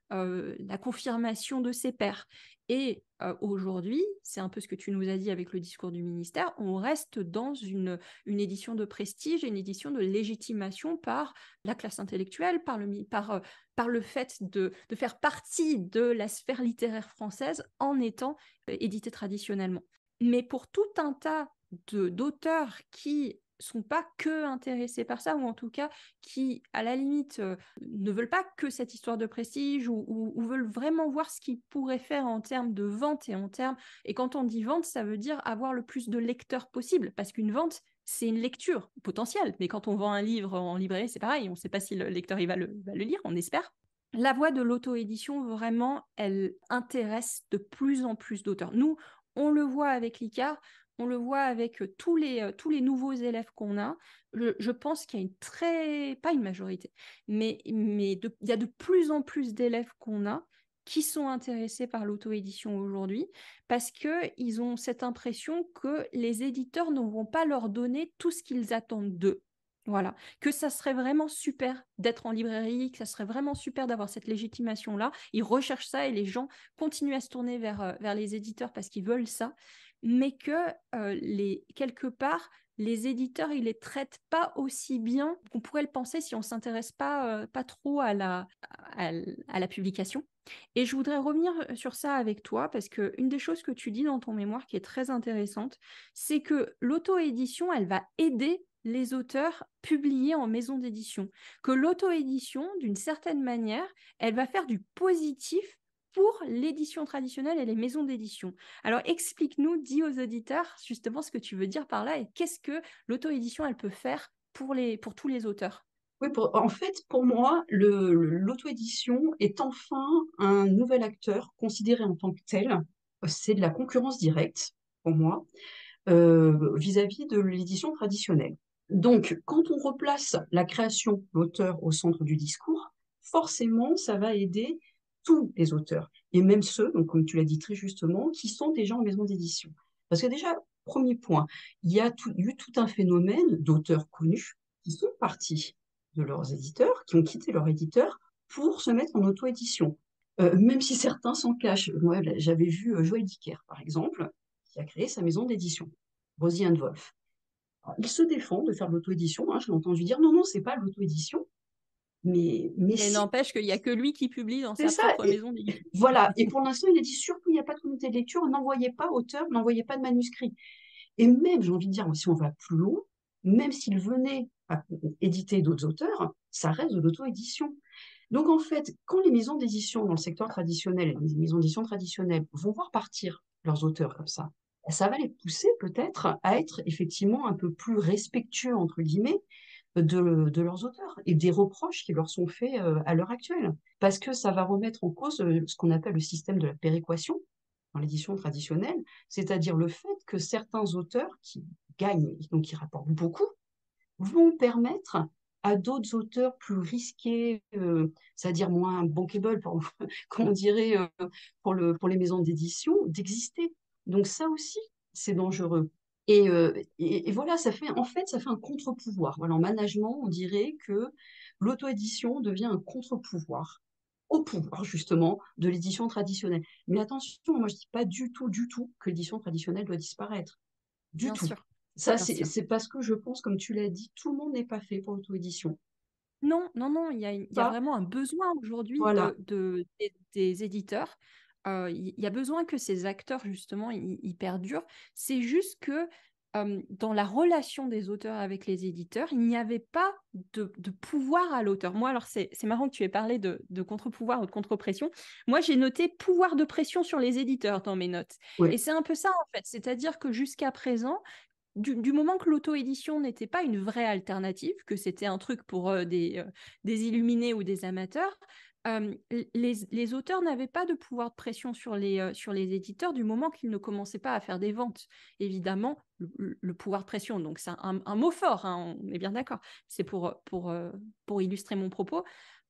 la confirmation de ses pairs. Et aujourd'hui, c'est un peu ce que tu nous as dit avec le discours du ministère, on reste dans une édition de prestige et une édition de légitimation par la classe intellectuelle, par le fait de faire partie de la sphère littéraire française en étant édité traditionnellement. Mais pour tout un tas d'auteurs qui sont pas que intéressés par ça, ou en tout cas qui, à la limite, ne veulent pas que cette histoire de prestige ou veulent vraiment voir ce qu'ils pourraient faire en termes de vente et en termes... Et quand on dit vente, ça veut dire avoir le plus de lecteurs possible, parce qu'une vente, c'est une lecture potentielle. Mais quand on vend un livre en librairie, c'est pareil, on ne sait pas si le lecteur il va le lire, on espère. La voie de l'auto-édition, vraiment, elle intéresse de plus en plus d'auteurs. Nous, on le voit avec l'ICAR, on le voit avec tous les nouveaux élèves qu'on a. Je pense qu'il y a pas une majorité, mais il y a de plus en plus d'élèves qu'on a qui sont intéressés par l'auto-édition aujourd'hui parce qu'ils ont cette impression que les éditeurs ne vont pas leur donner tout ce qu'ils attendent d'eux. Voilà, que ça serait vraiment super d'être en librairie, que ça serait vraiment super d'avoir cette légitimation-là. Ils recherchent ça et les gens continuent à se tourner vers les éditeurs parce qu'ils veulent ça, mais que quelque part, les éditeurs, ils les traitent pas aussi bien qu'on pourrait le penser si on s'intéresse pas trop à la publication. Et je voudrais revenir sur ça avec toi parce que une des choses que tu dis dans ton mémoire qui est très intéressante, c'est que l'auto-édition, elle va aider les auteurs publiés en maison d'édition. Que l'auto-édition, d'une certaine manière, elle va faire du positif pour l'édition traditionnelle et les maisons d'édition. Alors explique-nous, dis aux auditeurs justement ce que tu veux dire par là et qu'est-ce que l'auto-édition, elle peut faire pour tous les auteurs. Oui, en fait, pour moi, l'auto-édition est enfin un nouvel acteur considéré en tant que tel c'est de la concurrence directe, pour moi, vis-à-vis de l'édition traditionnelle. Donc, quand on replace la création, l'auteur au centre du discours, forcément, ça va aider tous les auteurs, et même ceux, donc, comme tu l'as dit très justement, qui sont déjà en maison d'édition. Parce que déjà, premier point, il y a eu tout un phénomène d'auteurs connus qui sont partis de leurs éditeurs, qui ont quitté leur éditeur pour se mettre en auto-édition. Même si certains s'en cachent. Moi, j'avais vu Joël Dicker, par exemple, qui a créé sa maison d'édition, Rosie and Wolf. Il se défend de faire de l'auto-édition, hein, je l'ai entendu dire non, non, c'est pas l'auto-édition, mais Mais si, n'empêche qu'il n'y a que lui qui publie dans c'est sa ça. propre Et maison d'édition. voilà. Et pour l'instant, il a dit surtout, il n'y a pas de comité de lecture, n'envoyez pas auteur, n'envoyez pas de manuscrit. Et même, j'ai envie de dire, si on va plus loin, même s'il venait à éditer d'autres auteurs, ça reste de l'auto-édition. Donc en fait, quand les maisons d'édition dans le secteur traditionnel, les maisons d'édition traditionnelles vont voir partir leurs auteurs comme ça va les pousser peut-être à être effectivement un peu plus respectueux, entre guillemets, de leurs auteurs et des reproches qui leur sont faits à l'heure actuelle. Parce que ça va remettre en cause ce qu'on appelle le système de la péréquation dans l'édition traditionnelle, c'est-à-dire le fait que certains auteurs qui gagnent, donc qui rapportent beaucoup, vont permettre à d'autres auteurs plus risqués, c'est-à-dire moins bankable, comme on dirait pour les maisons d'édition, d'exister. Donc ça aussi, c'est dangereux. Et voilà, en fait, ça fait un contre-pouvoir. Voilà, en management, on dirait que l'auto-édition devient un contre-pouvoir au pouvoir, justement, de l'édition traditionnelle. Mais attention, moi, je ne dis pas du tout que l'édition traditionnelle doit disparaître. Du Bien tout. sûr, Ça, bien sûr. c'est parce que je pense, comme tu l'as dit, tout le monde n'est pas fait pour l'auto-édition. Non, non, non, il y a Pas, vraiment un besoin aujourd'hui voilà. des éditeurs. Il y a besoin que ces acteurs, justement, ils perdurent. C'est juste que dans la relation des auteurs avec les éditeurs, il n'y avait pas de pouvoir à l'auteur. Moi, alors, c'est marrant que tu aies parlé de contre-pouvoir ou de contre-pression. Moi, j'ai noté pouvoir de pression sur les éditeurs dans mes notes. Et Ouais, c'est un peu ça, en fait. C'est-à-dire que jusqu'à présent, du moment que l'auto-édition n'était pas une vraie alternative, que c'était un truc pour des illuminés ou des amateurs, les auteurs n'avaient pas de pouvoir de pression sur les éditeurs du moment qu'ils ne commençaient pas à faire des ventes. Évidemment, le pouvoir de pression, donc c'est un mot fort, hein, on est bien d'accord. C'est pour illustrer mon propos.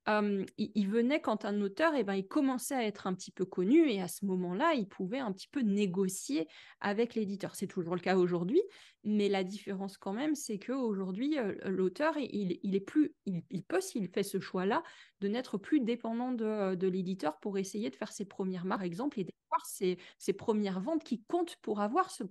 Il venait quand un auteur, eh ben, il commençait à être un petit peu connu et à ce moment-là, il pouvait un petit peu négocier avec l'éditeur. C'est toujours le cas aujourd'hui, mais la différence quand même, c'est qu'aujourd'hui, l'auteur, il est plus, il peut, s'il fait ce choix-là, de n'être plus dépendant de l'éditeur pour essayer de faire ses premières marques, par exemple, et d'avoir ses premières ventes qui comptent pour avoir ce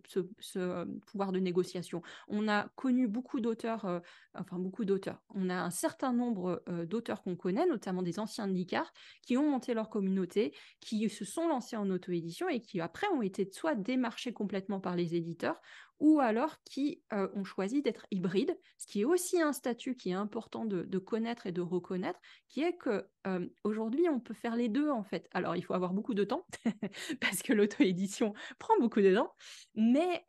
pouvoir de négociation. On a connu beaucoup d'auteurs, enfin beaucoup d'auteurs. On a un certain nombre d'auteurs qu'on connaît, notamment des anciens de l'ICAR, qui ont monté leur communauté, qui se sont lancés en auto-édition et qui après ont été soit démarchés complètement par les éditeurs, ou alors qui ont choisi d'être hybrides, ce qui est aussi un statut qui est important de connaître et de reconnaître, qui est que aujourd'hui on peut faire les deux en fait. Alors il faut avoir beaucoup de temps parce que l'auto-édition prend beaucoup de temps, mais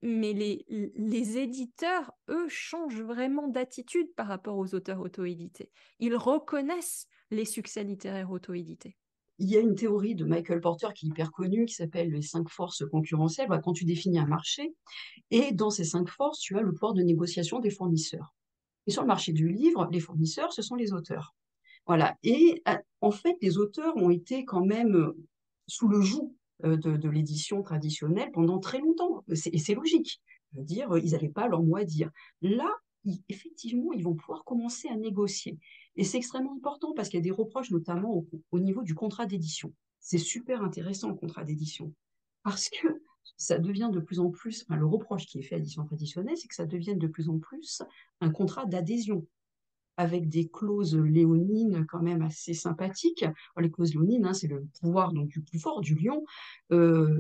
les éditeurs, eux, changent vraiment d'attitude par rapport aux auteurs auto-édités. Ils reconnaissent les succès littéraires auto-édités. il y a une théorie de Michael Porter qui est hyper connue, qui s'appelle les 5 forces concurrentielles. Voilà, quand tu définis un marché, et dans ces 5 forces, tu as le pouvoir de négociation des fournisseurs. Et sur le marché du livre, les fournisseurs, ce sont les auteurs. Voilà. Et en fait, les auteurs ont été quand même sous le joug de l'édition traditionnelle pendant très longtemps. Et c'est logique. Je veux dire, ils n'avaient pas leur mot à dire. Là, effectivement, ils vont pouvoir commencer à négocier. Et c'est extrêmement important parce qu'il y a des reproches, notamment au niveau du contrat d'édition. C'est super intéressant, le contrat d'édition. Parce que ça devient de plus en plus, enfin, le reproche qui est fait à l'édition traditionnelle, c'est que ça devienne de plus en plus un contrat d'adhésion avec des clauses léonines quand même assez sympathiques. Alors, les clauses léonines, hein, c'est le pouvoir donc, du plus fort, du lion. Euh,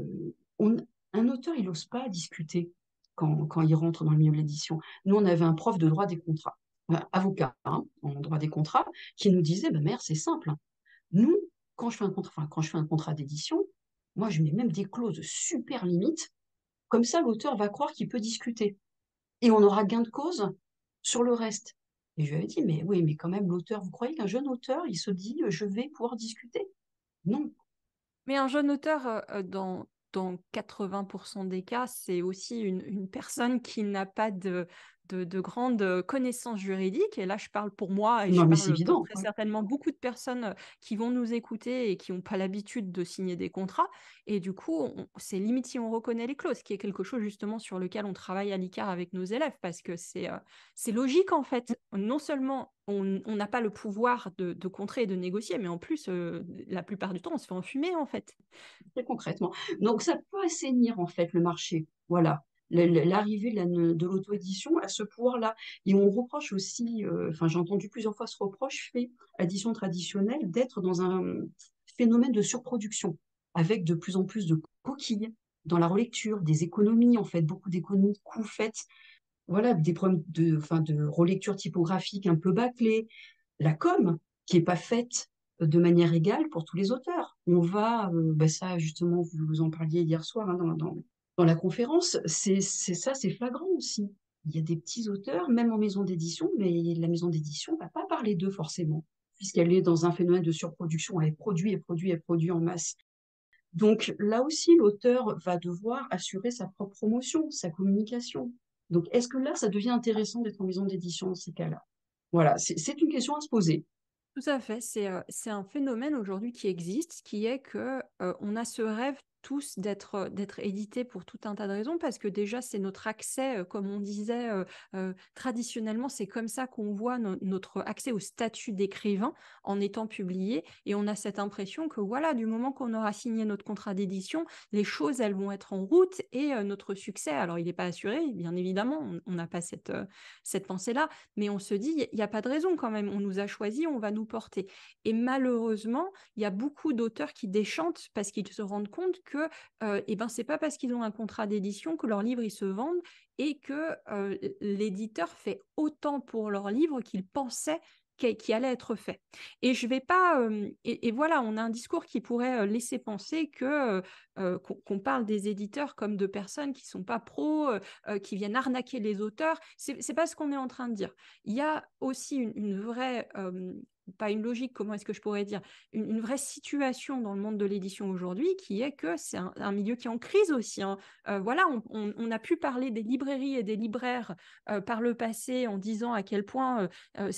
on- un auteur, il n'ose pas discuter quand il rentre dans le milieu de l'édition. Nous, on avait un prof de droit des contrats, avocat hein, en droit des contrats, qui nous disait, bah, mère, c'est simple. Nous, quand je fais un contrat d'édition, moi, je mets même des clauses super limites. Comme ça, l'auteur va croire qu'il peut discuter. Et on aura gain de cause sur le reste. Et je lui avais dit, mais oui, mais quand même, l'auteur, vous croyez qu'un jeune auteur, il se dit, je vais pouvoir discuter? Non. Mais un jeune auteur, dans 80% des cas, c'est aussi une personne qui n'a pas de grandes connaissances juridiques. Et là, je parle pour moi et je Non, mais c'est parle pour évident, très ouais, certainement beaucoup de personnes qui vont nous écouter et qui n'ont pas l'habitude de signer des contrats. Et du coup, c'est limite si on reconnaît les clauses, qui est quelque chose justement sur lequel on travaille à l'ICAR avec nos élèves, parce que c'est logique en fait. Non seulement on n'a pas le pouvoir de contrer et de négocier, mais en plus, la plupart du temps, on se fait enfumer en fait. très concrètement. Donc ça peut assainir en fait le marché. Voilà. L'arrivée de l'auto-édition a ce pouvoir-là. Et on reproche aussi, enfin j'ai entendu plusieurs fois ce reproche fait à l'édition traditionnelle d'être dans un phénomène de surproduction, avec de plus en plus de coquilles dans la relecture, des économies, en fait, beaucoup d'économies de coûts faites, voilà, des problèmes enfin, de relecture typographique un peu bâclée, la com, qui n'est pas faite de manière égale pour tous les auteurs. On va, bah ça justement, vous en parliez hier soir hein, dans la conférence, c'est ça, c'est flagrant aussi. Il y a des petits auteurs, même en maison d'édition, mais la maison d'édition ne va pas parler d'eux forcément, puisqu'elle est dans un phénomène de surproduction, elle produit, elle produit, elle produit en masse. Donc là aussi, l'auteur va devoir assurer sa propre promotion, sa communication. Donc est-ce que là, ça devient intéressant d'être en maison d'édition dans ces cas-là? Voilà, c'est une question à se poser. Tout à fait, c'est un phénomène aujourd'hui qui existe, qui est que on a ce rêve tous d'être édité pour tout un tas de raisons, parce que déjà c'est notre accès, comme on disait traditionnellement, c'est comme ça qu'on voit notre accès au statut d'écrivain en étant publié, et on a cette impression que voilà, du moment qu'on aura signé notre contrat d'édition, les choses elles vont être en route et notre succès, alors il n'est pas assuré, bien évidemment, on n'a pas cette pensée-là, mais on se dit, il n'y a pas de raison quand même, on nous a choisis, on va nous porter. Et malheureusement, il y a beaucoup d'auteurs qui déchantent parce qu'ils se rendent compte que eh ben, c'est pas parce qu'ils ont un contrat d'édition que leurs livres ils se vendent et que l'éditeur fait autant pour leurs livres qu'il pensait qui allait être fait. Et je vais pas et voilà, on a un discours qui pourrait laisser penser que qu'on parle des éditeurs comme de personnes qui sont pas pros, qui viennent arnaquer les auteurs. C'est pas ce qu'on est en train de dire. Il y a aussi une vraie, pas une logique, comment est-ce que je pourrais dire, une vraie situation dans le monde de l'édition aujourd'hui qui est que c'est un milieu qui est en crise aussi, hein. Voilà, on a pu parler des librairies et des libraires par le passé en disant à quel point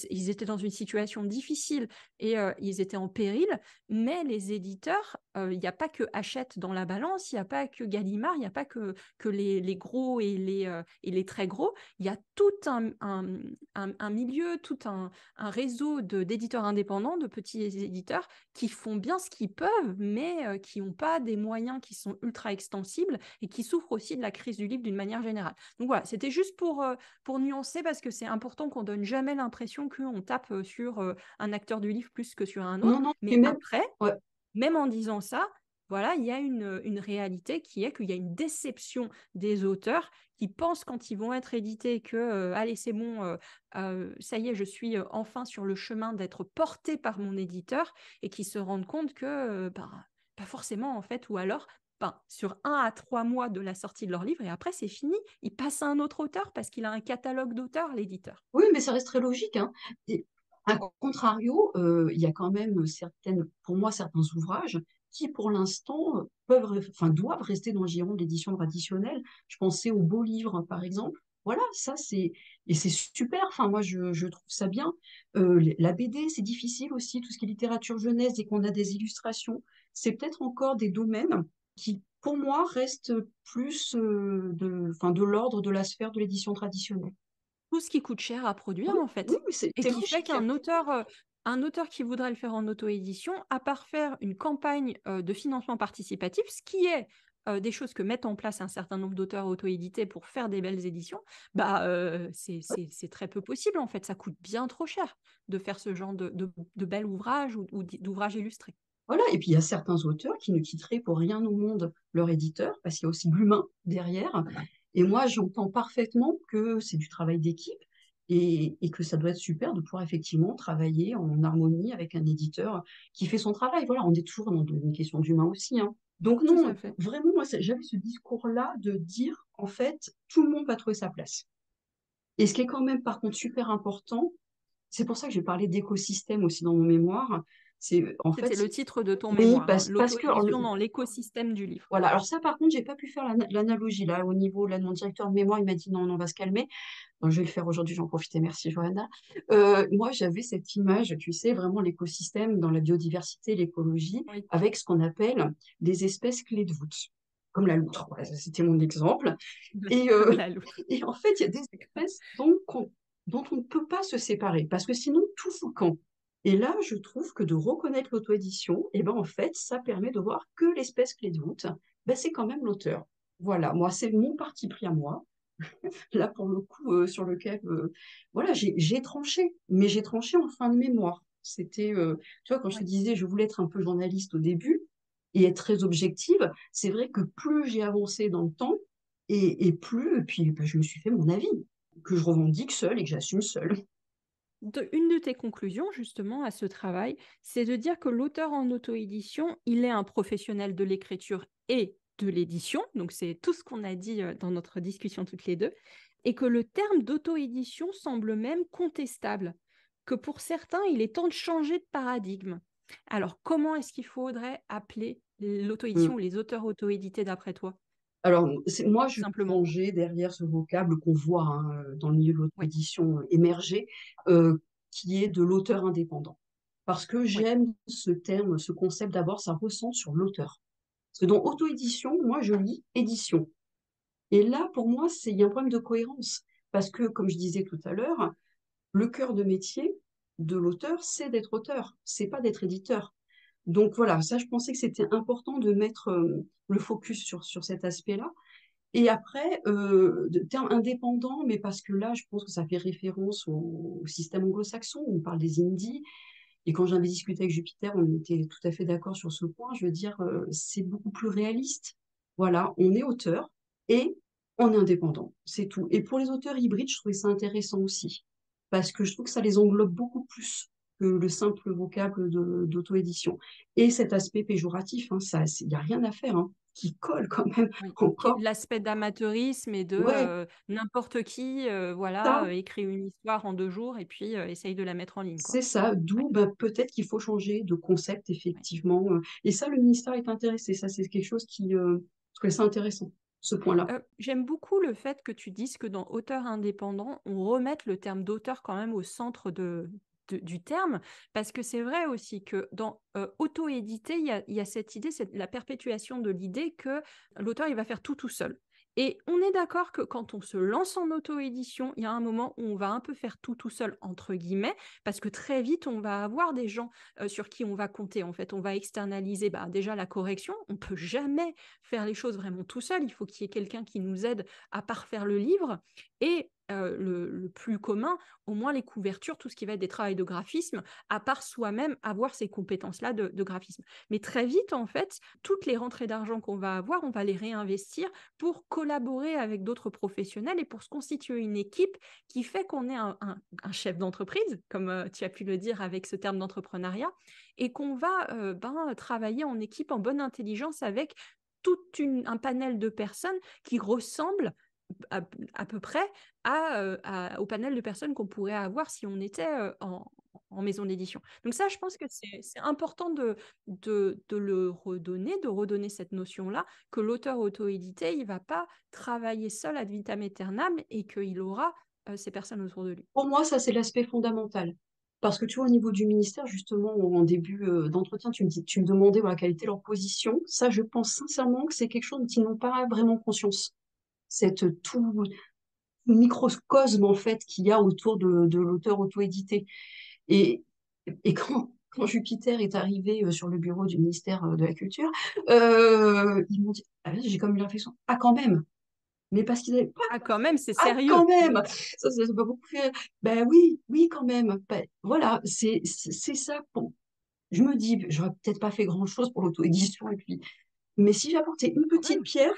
ils étaient dans une situation difficile et ils étaient en péril, mais les éditeurs, il n'y a pas que Hachette dans la balance, il n'y a pas que Gallimard, il n'y a pas que les gros et les très gros, il y a tout un milieu, tout un réseau d'éditeurs indépendants, de petits éditeurs qui font bien ce qu'ils peuvent, mais qui n'ont pas des moyens qui sont ultra extensibles et qui souffrent aussi de la crise du livre d'une manière générale. Donc voilà, c'était juste pour nuancer parce que c'est important qu'on donne jamais l'impression qu'on tape sur un acteur du livre plus que sur un Non, autre. non, Mais et même, après, ouais, même en disant ça, voilà, il y a une réalité qui est qu'il y a une déception des auteurs qui pensent quand ils vont être édités que, allez, c'est bon, ça y est, je suis enfin sur le chemin d'être porté par mon éditeur et qui se rendent compte que, ben, pas forcément en fait, ou alors, ben, sur 1 à 3 mois de la sortie de leur livre et après c'est fini, ils passent à un autre auteur parce qu'il a un catalogue d'auteurs, l'éditeur. oui, mais ça reste très logique, hein. Et à contrario, il y a quand même certaines, pour moi, certains ouvrages qui, pour l'instant, enfin, doivent rester dans le giron de l'édition traditionnelle. Je pensais aux beaux livres, par exemple. Voilà, ça et c'est super. Enfin, moi, je trouve ça bien. La BD, c'est difficile aussi, tout ce qui est littérature jeunesse, dès qu'on a des illustrations. C'est peut-être encore des domaines qui, pour moi, restent plus enfin, de l'ordre de la sphère de l'édition traditionnelle. Tout ce qui coûte cher à produire Oui, en oui, fait. mais c'est Et c'est qui fait logique. un auteur qui voudrait le faire en auto-édition, à part faire une campagne de financement participatif, ce qui est des choses que mettent en place un certain nombre d'auteurs auto-édités pour faire des belles éditions, bah, c'est très peu possible en fait. Ça coûte bien trop cher de faire ce genre de bel ouvrage ou d'ouvrage illustré. Voilà, et puis il y a certains auteurs qui ne quitteraient pour rien au monde leur éditeur, parce qu'il y a aussi l'humain derrière. Et moi, j'entends parfaitement que c'est du travail d'équipe et que ça doit être super de pouvoir effectivement travailler en harmonie avec un éditeur qui fait son travail. Voilà, on est toujours dans une question d'humain aussi, hein. Donc Tout à non, fait. vraiment, moi, j'avais ce discours-là de dire, en fait, tout le monde va trouver sa place. Et ce qui est quand même, par contre, super important, c'est pour ça que j'ai parlé d'écosystème aussi dans mon mémoire, En fait, C'était le titre de ton oui, mémoire, hein, parce que l'auto-édition dans l'écosystème du livre. voilà. Alors ça, par contre, j'ai pas pu faire l'analogie là au niveau là de mon directeur de mémoire. Il m'a dit non, non, on va se calmer. Donc, je vais le faire aujourd'hui. J'en profitais. Merci, Johanna. Moi, j'avais cette image, tu sais, vraiment l'écosystème dans la biodiversité, l'écologie, Oui, avec ce qu'on appelle des espèces clés de voûte, comme la loutre. Voilà, ça, c'était mon exemple. Et, la loutre. et en fait, il y a des espèces dont on ne peut pas se séparer, parce que sinon, tout fout le camp. Et là, je trouve que de reconnaître l'auto-édition, eh ben, en fait, ça permet de voir que l'espèce clé de voûte, ben, c'est quand même l'auteur. Voilà, moi, c'est mon parti pris à moi. Là, pour le coup, sur lequel, voilà, j'ai tranché, mais j'ai tranché en fin de mémoire. C'était, tu vois, quand je te Ouais. disais, je voulais être un peu journaliste au début et être très objective, c'est vrai que plus j'ai avancé dans le temps et puis bah, je me suis fait mon avis, que je revendique seule et que j'assume seule. Une de tes conclusions, justement, à ce travail, c'est de dire que l'auteur en auto-édition, il est un professionnel de l'écriture et de l'édition. Donc, c'est tout ce qu'on a dit dans notre discussion toutes les deux. Et que le terme d'auto-édition semble même contestable. Que pour certains, il est temps de changer de paradigme. Alors, comment est-ce qu'il faudrait appeler l'auto-édition Mm. ou les auteurs auto-édités d'après toi, Alors, moi, je vais simplement? ranger derrière ce vocable qu'on voit hein, dans le milieu de Oui, l'auto-édition émerger, euh, qui est de l'auteur indépendant. Parce que oui, j'aime ce terme, ce concept d'abord, ça ressent sur l'auteur. Parce que dans auto-édition, moi, je lis édition. Et là, pour moi, il y a un problème de cohérence. Parce que, comme je disais tout à l'heure, le cœur de métier de l'auteur, c'est d'être auteur, c'est pas d'être éditeur. Donc voilà, ça, je pensais que c'était important de mettre le focus sur cet aspect-là. Et après, de terme indépendant, mais parce que là, je pense que ça fait référence au système anglo-saxon, on parle des indies. Et quand j'avais discuté avec Jupiter, on était tout à fait d'accord sur ce point. Je veux dire, c'est beaucoup plus réaliste. Voilà, on est auteur et on est indépendant, c'est tout. Et pour les auteurs hybrides, je trouvais ça intéressant aussi, parce que je trouve que ça les englobe beaucoup plus que le simple vocable d'auto-édition. Et cet aspect péjoratif, hein, ça, il n'y a rien à faire, hein, qui colle quand même oui. encore. L'aspect d'amateurisme et de Ouais, n'importe qui, ça, voilà, écrit une histoire en 2 jours et puis essaye de la mettre en ligne, quoi. c'est ça, Ouais, d'où ben, peut-être qu'il faut changer de concept, ouais. effectivement. Et ça, le ministère est intéressé. Ça, c'est quelque chose qui, je trouvais ça intéressant, ce point-là. J'aime beaucoup le fait que tu dises que dans auteur indépendant, on remette le terme d'auteur quand même au centre du terme, parce que c'est vrai aussi que dans auto-éditer, il y a cette idée, c'est la perpétuation de l'idée que l'auteur, il va faire tout seul. Et on est d'accord que quand on se lance en auto-édition, il y a un moment où on va un peu faire tout seul, entre guillemets, parce que très vite, on va avoir des gens sur qui on va compter. En fait, on va externaliser bah, déjà la correction. On peut jamais faire les choses vraiment tout seul. Il faut qu'il y ait quelqu'un qui nous aide à parfaire le livre. Et le plus commun, au moins les couvertures, tout ce qui va être des travaux de graphisme, à part soi-même avoir ces compétences-là de graphisme. Mais très vite, en fait, toutes les rentrées d'argent qu'on va avoir, on va les réinvestir pour collaborer avec d'autres professionnels et pour se constituer une équipe qui fait qu'on est un chef d'entreprise, comme tu as pu le dire avec ce terme d'entrepreneuriat, et qu'on va travailler en équipe en bonne intelligence avec un panel de personnes qui ressemble à, à peu près au panel de personnes qu'on pourrait avoir si on était en maison d'édition. Donc ça, je pense que c'est important de le redonner, de redonner cette notion-là, que l'auteur auto-édité, il ne va pas travailler seul ad vitam aeternam et qu'il aura ces personnes autour de lui. Pour moi, ça, c'est l'aspect fondamental. Parce que tu vois, au niveau du ministère, justement, en début d'entretien, tu me demandais voilà, quelle était leur position. Ça, je pense sincèrement que c'est quelque chose dont ils n'ont pas vraiment conscience. Cette tout microcosme, en fait, qu'il y a autour de l'auteur auto-édité. Et, et quand Jupiter est arrivé sur le bureau du ministère de la Culture, ils m'ont dit, ah, j'ai comme une réflexion, ah quand même, mais parce qu'ils avaient pas, Ah, quand même, c'est ah quand sérieux. même, ça m'a beaucoup fait, ben oui, oui quand même, ben, voilà, c'est ça. Bon, je me dis, j'aurais peut-être pas fait grand-chose pour l'auto-édition, et puis, mais si j'apportais une Quand petite même. pierre,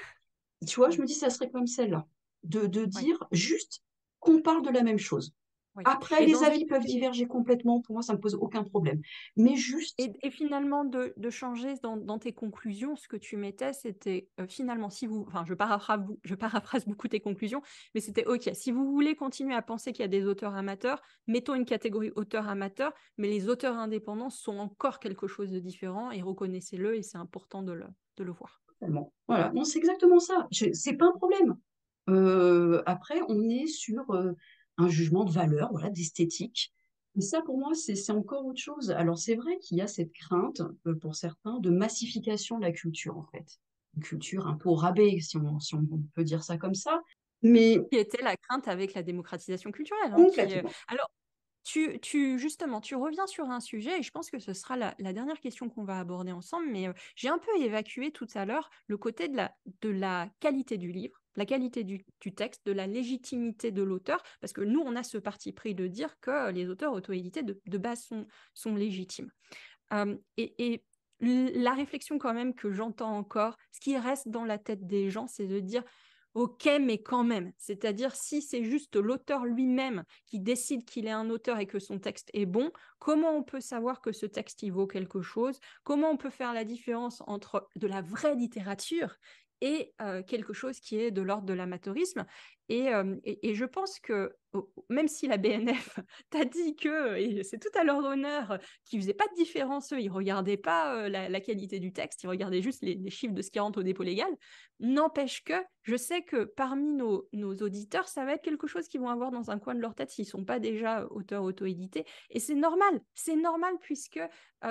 tu vois, je Ouais, me dis, ça serait comme celle-là, de ouais. dire juste qu'on parle de la même chose. Oui. Après, Et les dans une avis peuvent diverger complètement. Pour moi, ça ne me pose aucun problème. Mais juste, Et finalement, de changer dans tes conclusions, ce que tu mettais, c'était finalement, si vous, enfin, je paraphrase beaucoup tes conclusions, mais c'était OK, si vous voulez continuer à penser qu'il y a des auteurs amateurs, mettons une catégorie auteurs amateurs, mais les auteurs indépendants sont encore quelque chose de différent et reconnaissez-le, et c'est important de le voir. vraiment, voilà, non, c'est exactement ça. C'est pas un problème. Après, on est sur un jugement de valeur, voilà, d'esthétique. Et ça, pour moi, c'est encore autre chose. Alors, c'est vrai qu'il y a cette crainte, pour certains, de massification de la culture, en fait. Une culture un peu au rabais, si on peut dire ça comme ça. Mais Qui était la crainte avec la démocratisation culturelle, hein, complètement. alors justement, tu reviens sur un sujet et je pense que ce sera la dernière question qu'on va aborder ensemble, mais j'ai un peu évacué tout à l'heure le côté de la qualité du livre, la qualité du texte, de la légitimité de l'auteur, parce que nous, on a ce parti pris de dire que les auteurs auto-édités de base sont légitimes. Et la réflexion quand même que j'entends encore, ce qui reste dans la tête des gens, c'est de dire OK, mais quand même. C'est-à-dire, si c'est juste l'auteur lui-même qui décide qu'il est un auteur et que son texte est bon, comment on peut savoir que ce texte y vaut quelque chose? Comment on peut faire la différence entre de la vraie littérature et quelque chose qui est de l'ordre de l'amateurisme? Et je pense que même si la BNF t'a dit que, et c'est tout à leur honneur, qu'ils ne faisaient pas de différence, eux, ils ne regardaient pas la qualité du texte, ils regardaient juste les chiffres de ce qui rentre au dépôt légal. N'empêche que je sais que parmi nos auditeurs, ça va être quelque chose qu'ils vont avoir dans un coin de leur tête s'ils ne sont pas déjà auteurs auto-édités. Et c'est normal puisque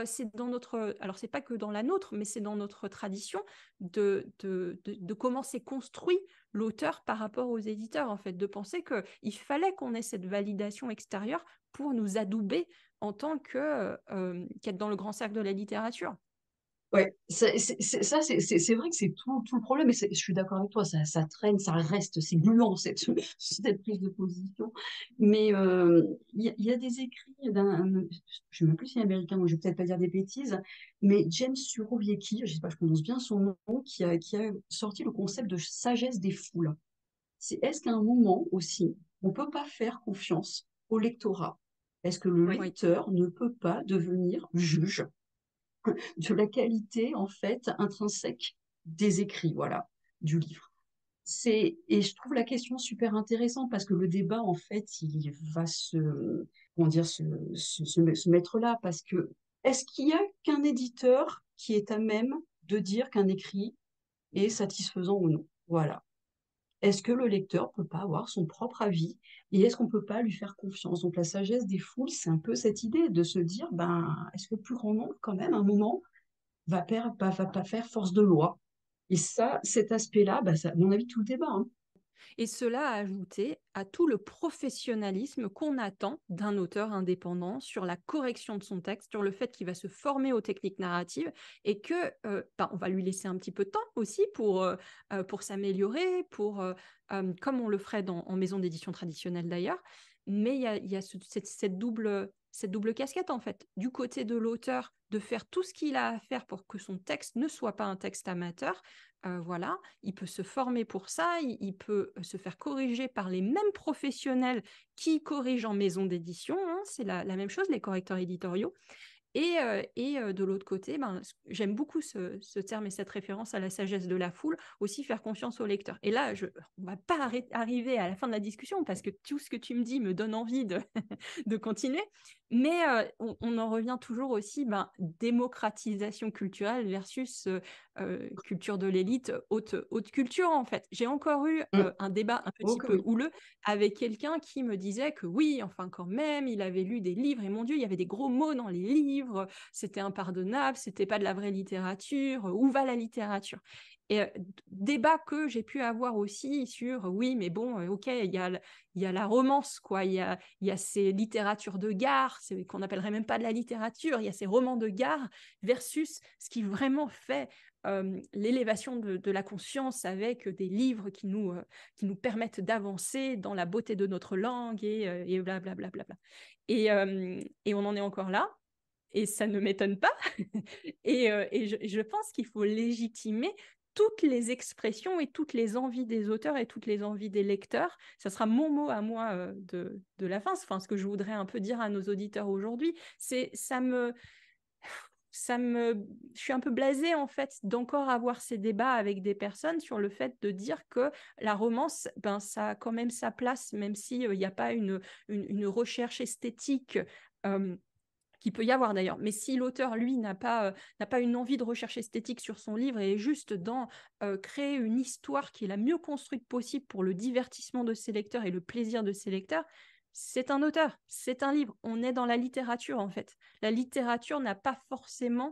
c'est dans notre... Alors, c'est pas que dans la nôtre, mais c'est dans notre tradition de comment c'est construit l'auteur par rapport aux éditeurs, en fait, de penser qu'il fallait qu'on ait cette validation extérieure pour nous adouber en tant qu'être dans le grand cercle de la littérature. Ouais, c'est vrai que c'est tout le problème, et je suis d'accord avec toi, ça traîne, ça reste, c'est gluant cette prise de position. Mais il y a des écrits d'un, je ne sais même plus s'il est américain, donc je vais peut-être pas dire des bêtises, mais James Surowiecki, je ne sais pas, je prononce bien son nom, qui a sorti le concept de sagesse des foules. Est-ce qu'à un moment aussi, on ne peut pas faire confiance au lectorat? Est-ce que le Oui. lecteur ne peut pas devenir juge de la qualité, en fait, intrinsèque des écrits, voilà, du livre? Et je trouve la question super intéressante parce que le débat, en fait, il va comment dire, se mettre là, parce que est-ce qu'il y a qu'un éditeur qui est à même de dire qu'un écrit est satisfaisant ou non? Voilà. Est-ce que le lecteur peut pas avoir son propre avis et est-ce qu'on peut pas lui faire confiance? Donc la sagesse des foules, c'est un peu cette idée de se dire, ben, est-ce que le plus grand nombre, quand même, à un moment, va pas faire force de loi? Et ça, cet aspect-là, bah, ça, à mon avis, tout le débat, hein. Et cela a ajouté à tout le professionnalisme qu'on attend d'un auteur indépendant sur la correction de son texte, sur le fait qu'il va se former aux techniques narratives et que on va lui laisser un petit peu de temps aussi pour s'améliorer, comme on le ferait en maison d'édition traditionnelle d'ailleurs. Mais il y a cette double casquette en fait. Du côté de l'auteur, de faire tout ce qu'il a à faire pour que son texte ne soit pas un texte amateur. Voilà, il peut se former pour ça, il peut se faire corriger par les mêmes professionnels qui corrigent en maison d'édition, hein, c'est la même chose, les correcteurs éditoriaux. Et de l'autre côté, j'aime beaucoup ce terme et cette référence à la sagesse de la foule, aussi faire confiance au lecteur. Et là, on ne va pas arriver à la fin de la discussion parce que tout ce que tu me dis me donne envie de continuer. Mais on en revient toujours aussi, démocratisation culturelle versus culture de l'élite, haute culture en fait. J'ai encore eu Mm. un débat un Oh petit que peu oui. houleux avec quelqu'un qui me disait que oui, enfin quand même, il avait lu des livres et mon Dieu, il y avait des gros mots dans les livres, c'était impardonnable, c'était pas de la vraie littérature, où va la littérature? Et débat que j'ai pu avoir aussi sur oui, mais bon, ok, il y a la romance, quoi. Il y a ces littératures de gare, qu'on n'appellerait même pas de la littérature. Il y a ces romans de gare versus ce qui vraiment fait l'élévation de la conscience avec des livres qui nous permettent d'avancer dans la beauté de notre langue et blablabla. Et on en est encore là. Et ça ne m'étonne pas. Et je pense qu'il faut légitimer toutes les expressions et toutes les envies des auteurs et toutes les envies des lecteurs. Ça sera mon mot à moi de la fin. Enfin, ce que je voudrais un peu dire à nos auditeurs aujourd'hui, c'est je suis un peu blasée en fait d'encore avoir ces débats avec des personnes sur le fait de dire que la romance, ben, ça a quand même sa place, même s'il n'y a pas une recherche esthétique qui peut y avoir d'ailleurs. Mais si l'auteur, lui, n'a pas une envie de recherche esthétique sur son livre et est juste dans créer une histoire qui est la mieux construite possible pour le divertissement de ses lecteurs et le plaisir de ses lecteurs, c'est un auteur, c'est un livre. On est dans la littérature, en fait. La littérature n'a pas forcément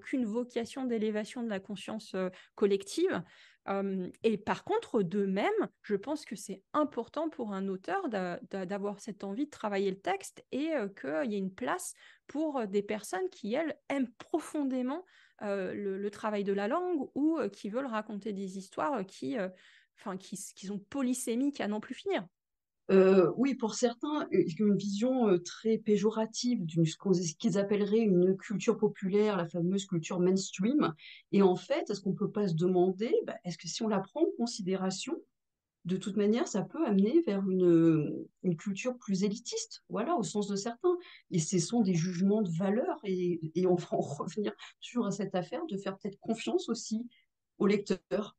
qu'une vocation d'élévation de la conscience collective. Et par contre, de même, je pense que c'est important pour un auteur d'avoir cette envie de travailler le texte et qu'il y ait une place pour des personnes qui, elles, aiment profondément le travail de la langue ou qui veulent raconter des histoires qui sont polysémiques à n'en plus finir. Oui, pour certains, une vision très péjorative ce qu'ils appelleraient une culture populaire, la fameuse culture mainstream. Et en fait, est-ce qu'on ne peut pas se demander, est-ce que si on la prend en considération, de toute manière, ça peut amener vers une culture plus élitiste, voilà, au sens de certains. Et ce sont des jugements de valeur, et on va en revenir toujours à cette affaire de faire peut-être confiance aussi aux lecteurs.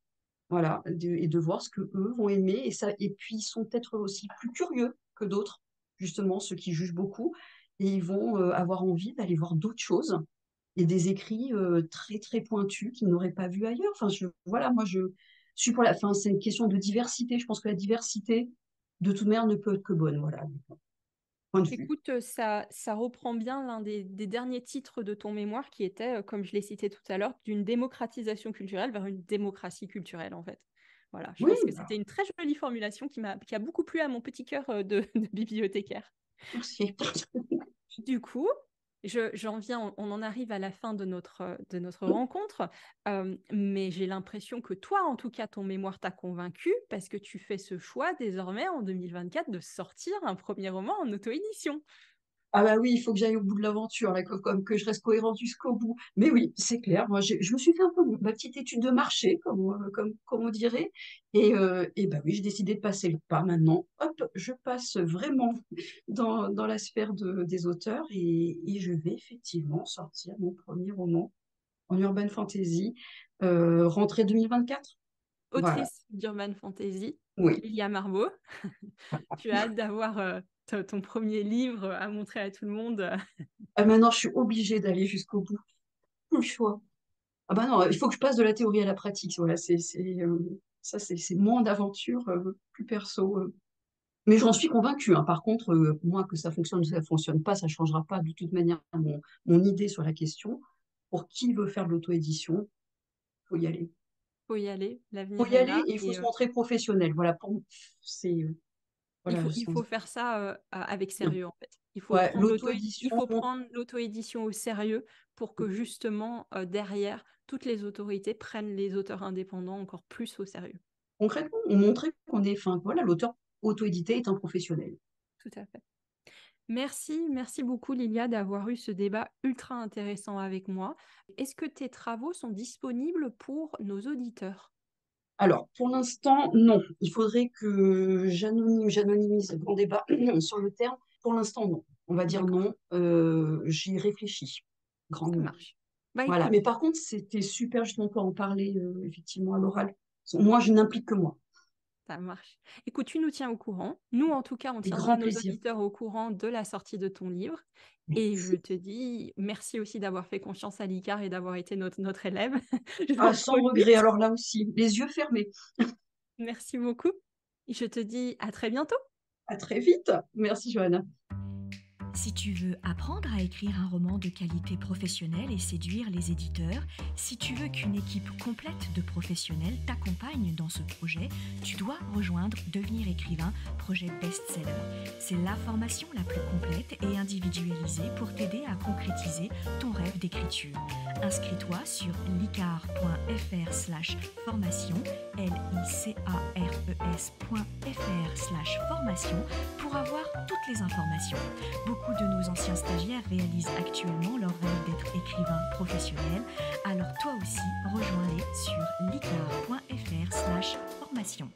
Voilà, et de voir ce que eux vont aimer. Et puis, ils sont peut-être aussi plus curieux que d'autres, justement, ceux qui jugent beaucoup. Et ils vont avoir envie d'aller voir d'autres choses et des écrits très, très pointus qu'ils n'auraient pas vus ailleurs. Enfin, voilà, moi, je suis pour la fin. C'est une question de diversité. Je pense que la diversité, de toute manière, ne peut être que bonne. Voilà, point de vue. Écoute, ça reprend bien l'un des derniers titres de ton mémoire qui était, comme je l'ai cité tout à l'heure, d'une démocratisation culturelle vers une démocratie culturelle, en fait. Voilà, je Oui, pense que c'était une très jolie formulation qui a beaucoup plu à mon petit cœur de bibliothécaire. merci. Du coup, on en arrive à la fin de notre rencontre, mais j'ai l'impression que toi, en tout cas, ton mémoire t'a convaincu parce que tu fais ce choix désormais en 2024 de sortir un premier roman en auto-édition. Ah bah oui, il faut que j'aille au bout de l'aventure, là, comme que je reste cohérente jusqu'au bout. Mais oui, c'est clair. Moi, je me suis fait un peu ma petite étude de marché, comme on dirait. Et bah oui, j'ai décidé de passer le pas maintenant. Hop, je passe vraiment dans la sphère des auteurs et je vais effectivement sortir mon premier roman en urban fantasy, rentrée 2024. Voilà. Autrice d'Urban Fantasy, Oui. Lilia Marbeau. Tu as hâte d'avoir ton premier livre à montrer à tout le monde. Ah, maintenant, je suis obligée d'aller jusqu'au bout. Plus le choix. Ah bah non, il faut que je passe de la théorie à la pratique. Voilà, ça, c'est moins d'aventure, plus perso. Mais j'en suis convaincue, hein. Par contre, moi, que ça fonctionne ou ça ne fonctionne pas, ça ne changera pas de toute manière mon idée sur la question. Pour qui veut faire de l'auto-édition, il faut y aller. Faut y aller, Il l'avenir faut y est aller là et il faut et se montrer professionnel. Voilà, c'est voilà, il faut faire ça avec sérieux en fait. ouais, Il l'auto-édition. faut prendre l'auto-édition au sérieux pour que justement derrière, toutes les autorités prennent les auteurs indépendants encore plus au sérieux. Concrètement, on montrait qu'on est, enfin, voilà, l'auteur auto-édité est un professionnel. Tout à fait. Merci beaucoup Lilia d'avoir eu ce débat ultra intéressant avec moi. Est-ce que tes travaux sont disponibles pour nos auditeurs? Alors, pour l'instant, non. Il faudrait que j'anonymise le grand débat sur le terme. Pour l'instant, non. On va dire D'accord, non. J'y réfléchis ça grandement. marche. Bah Voilà. écoute, Mais par contre, c'était super justement pour en parler effectivement à l'oral. Moi, je n'implique que moi. ça marche. Écoute, tu nous tiens au courant. Nous, en tout cas, on Avec tiendra grand nos plaisir. auditeurs au courant de la sortie de ton livre. Et je Merci. te dis merci aussi d'avoir fait confiance à l'ICAR et d'avoir été notre élève. J'en Ah, sans regret, profite. alors là aussi, les yeux fermés. Merci beaucoup. Je te dis à très bientôt. À très vite. Merci, Johanna. Si tu veux apprendre à écrire un roman de qualité professionnelle et séduire les éditeurs, si tu veux qu'une équipe complète de professionnels t'accompagne dans ce projet, tu dois rejoindre Devenir écrivain, projet best-seller. C'est la formation la plus complète et individualisée pour t'aider à concrétiser ton rêve d'écriture. Inscris-toi sur licar.fr/formation, licares.fr/formation pour avoir toutes les informations. Beaucoup de nos anciens d'anciens stagiaires réalisent actuellement leur rêve d'être écrivain professionnel. Alors toi aussi, rejoins-les sur licar.fr/formation.